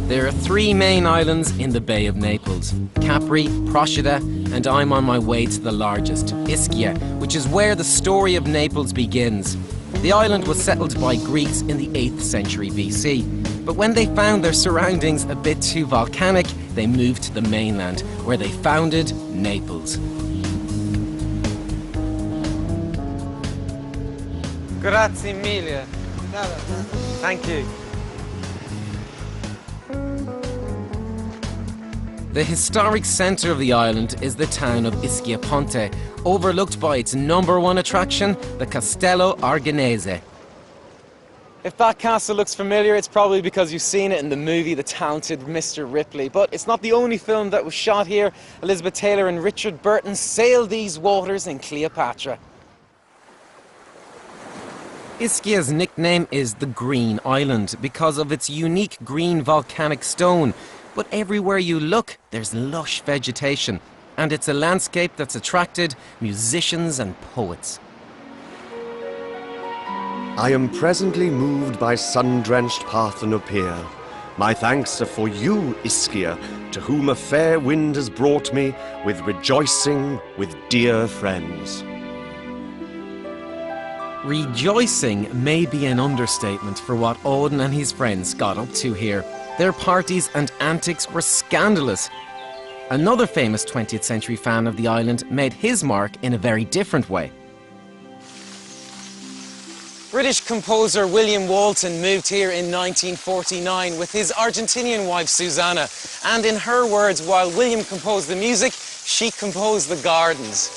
There are three main islands in the Bay of Naples: Capri, Procida, and I'm on my way to the largest, Ischia, which is where the story of Naples begins. The island was settled by Greeks in the 8th century BC, but when they found their surroundings a bit too volcanic, they moved to the mainland, where they founded Naples. Grazie mille. Thank you. The historic centre of the island is the town of Ischia Ponte, overlooked by its #1 attraction, the Castello Arganese. If that castle looks familiar, it's probably because you've seen it in the movie The Talented Mr. Ripley. But it's not the only film that was shot here. Elizabeth Taylor and Richard Burton sailed these waters in Cleopatra. Ischia's nickname is the Green Island because of its unique green volcanic stone. But everywhere you look, there's lush vegetation, and it's a landscape that's attracted musicians and poets. I am presently moved by sun-drenched Parthenopeer. My thanks are for you, Ischia, to whom a fair wind has brought me, with rejoicing, with dear friends. Rejoicing may be an understatement for what Auden and his friends got up to here. Their parties and antics were scandalous. Another famous 20th century fan of the island made his mark in a very different way. British composer William Walton moved here in 1949 with his Argentinian wife Susanna. And in her words, while William composed the music, she composed the gardens.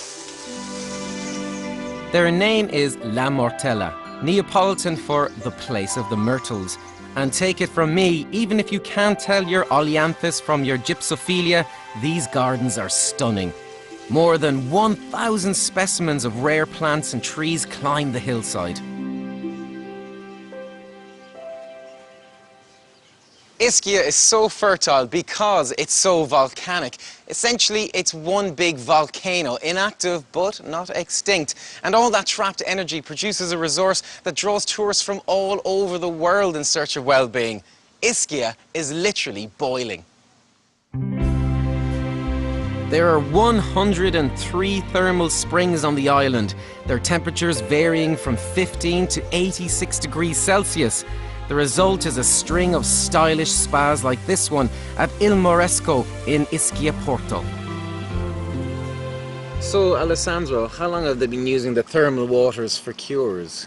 Their name is La Mortella, Neapolitan for the place of the myrtles. And take it from me, even if you can't tell your Olyanthus from your Gypsophilia, these gardens are stunning. More than 1,000 specimens of rare plants and trees climb the hillside. Ischia is so fertile because it's so volcanic. Essentially, it's one big volcano, inactive but not extinct. And all that trapped energy produces a resource that draws tourists from all over the world in search of well-being. Ischia is literally boiling. There are 103 thermal springs on the island, their temperatures varying from 15 to 86 degrees Celsius. The result is a string of stylish spas like this one at Il Moresco in Ischia Porto. So, Alessandro, how long have they been using the thermal waters for cures?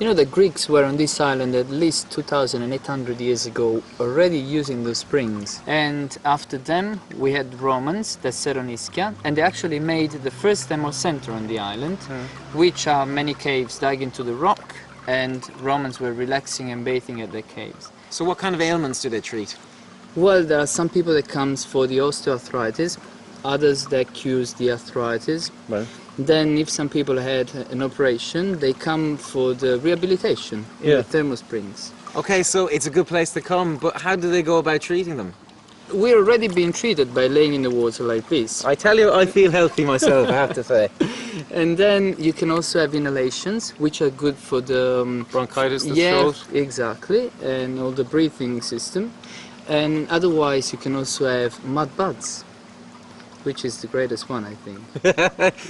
You know, the Greeks were on this island at least 2,800 years ago, already using the springs. And after them, we had Romans that set on Ischia, and they actually made the first thermal center on the island, which are many caves dug into the rock, and Romans were relaxing and bathing at their caves. So what kind of ailments do they treat? Well, there are some people that comes for the osteoarthritis, others that cures the arthritis. Well. Then if some people had an operation, they come for the rehabilitation in the thermal springs. Okay, so it's a good place to come, but how do they go about treating them? We're already being treated by laying in the water like this. I tell you, I feel healthy myself, I have to say. And then you can also have inhalations, which are good for the bronchitis, the throat. Exactly, and all the breathing system. And otherwise, you can also have mud baths, which is the greatest one, I think.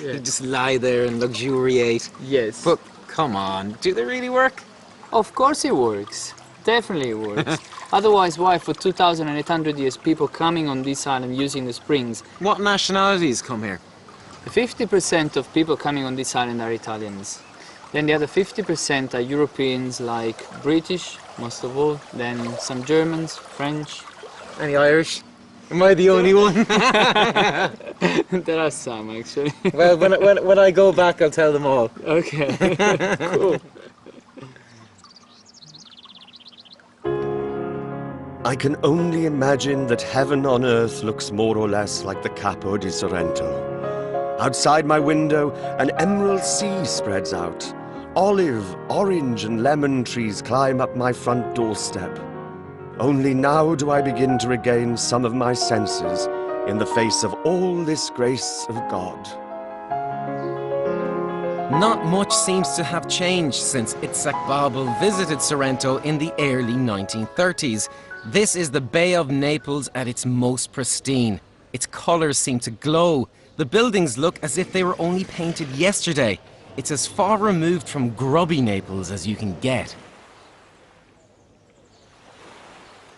You just lie there and luxuriate. Yes. But come on, do they really work? Of course it works. Definitely it works. Otherwise, why for 2,800 years people coming on this island using the springs? What nationalities come here? 50% of people coming on this island are Italians. Then the other 50% are Europeans, like British, most of all. Then some Germans, French. Any Irish? Am I the only one? There are some, actually. Well, when I go back, I'll tell them all. Okay, cool. I can only imagine that heaven on earth looks more or less like the Capo di Sorrento. Outside my window, an emerald sea spreads out. Olive, orange, and lemon trees climb up my front doorstep. Only now do I begin to regain some of my senses in the face of all this grace of God. Not much seems to have changed since Itzhak Babel visited Sorrento in the early 1930s. This is the Bay of Naples at its most pristine. Its colours seem to glow. The buildings look as if they were only painted yesterday. It's as far removed from grubby Naples as you can get.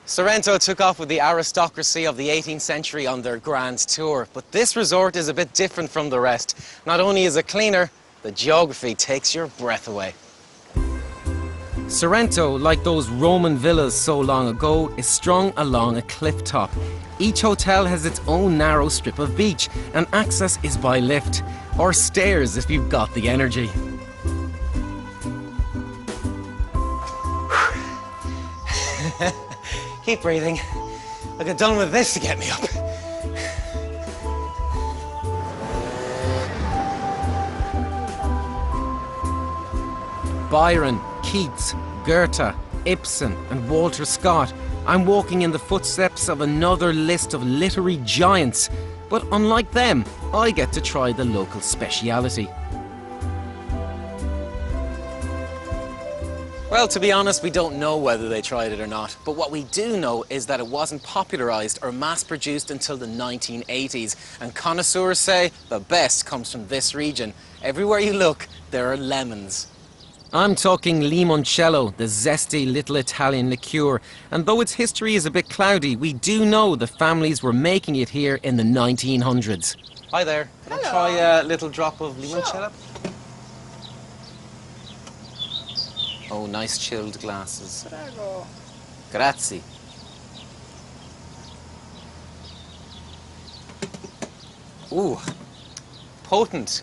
Sorrento took off with the aristocracy of the 18th century on their grand tour, but this resort is a bit different from the rest. Not only is it cleaner, the geography takes your breath away. Sorrento, like those Roman villas so long ago, is strung along a cliff top. Each hotel has its own narrow strip of beach, and access is by lift, or stairs if you've got the energy. Keep breathing. I got done with this to get me up. Byron, Keats, Goethe, Ibsen and Walter Scott. I'm walking in the footsteps of another list of literary giants. But unlike them, I get to try the local speciality. Well, to be honest, we don't know whether they tried it or not. But what we do know is that it wasn't popularised or mass-produced until the 1980s. And connoisseurs say the best comes from this region. Everywhere you look, there are lemons. I'm talking limoncello, the zesty little Italian liqueur. And though its history is a bit cloudy, we do know the families were making it here in the 1900s. Hi there. Can I try a little drop of limoncello? Oh, nice chilled glasses. Prego. Grazie. Ooh, potent.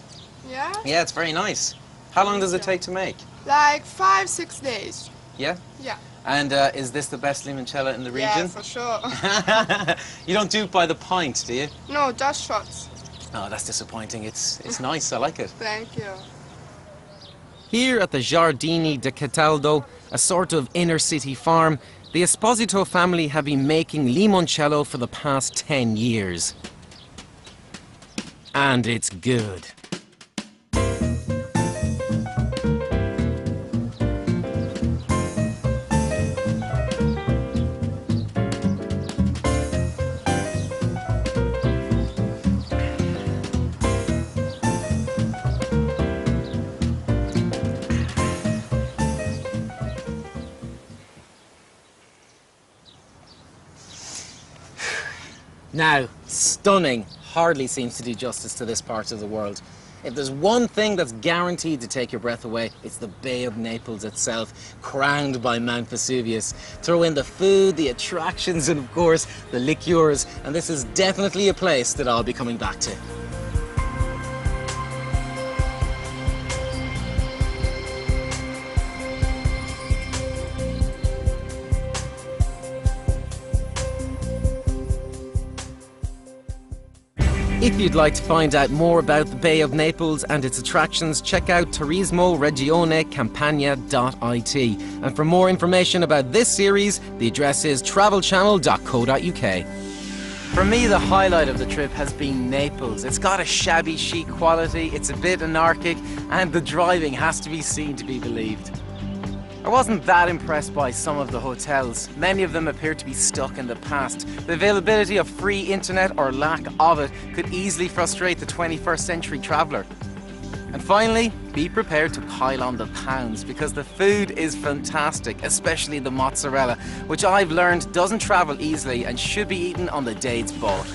Yeah? Yeah, it's very nice. How long does it take to make? Like 5-6 days. Yeah? Yeah. And is this the best limoncello in the region? Yeah, for sure. You don't do it by the pint, do you? No, just shots. Oh, that's disappointing. It's nice. I like it. Thank you. Here at the Giardini di Cataldo, a sort of inner city farm, the Esposito family have been making limoncello for the past 10 years. And it's good. Now, stunning hardly seems to do justice to this part of the world. If there's one thing that's guaranteed to take your breath away, it's the Bay of Naples itself, crowned by Mount Vesuvius. Throw in the food, the attractions, and of course, the liqueurs, and this is definitely a place that I'll be coming back to. If you'd like to find out more about the Bay of Naples and its attractions, check out turismoregionecampania.it. And for more information about this series, the address is travelchannel.co.uk. For me, the highlight of the trip has been Naples. It's got a shabby chic quality, it's a bit anarchic, and the driving has to be seen to be believed. I wasn't that impressed by some of the hotels. Many of them appear to be stuck in the past. The availability of free internet or lack of it could easily frustrate the 21st century traveller. And finally, be prepared to pile on the pounds because the food is fantastic, especially the mozzarella, which I've learned doesn't travel easily and should be eaten on the day it's bought.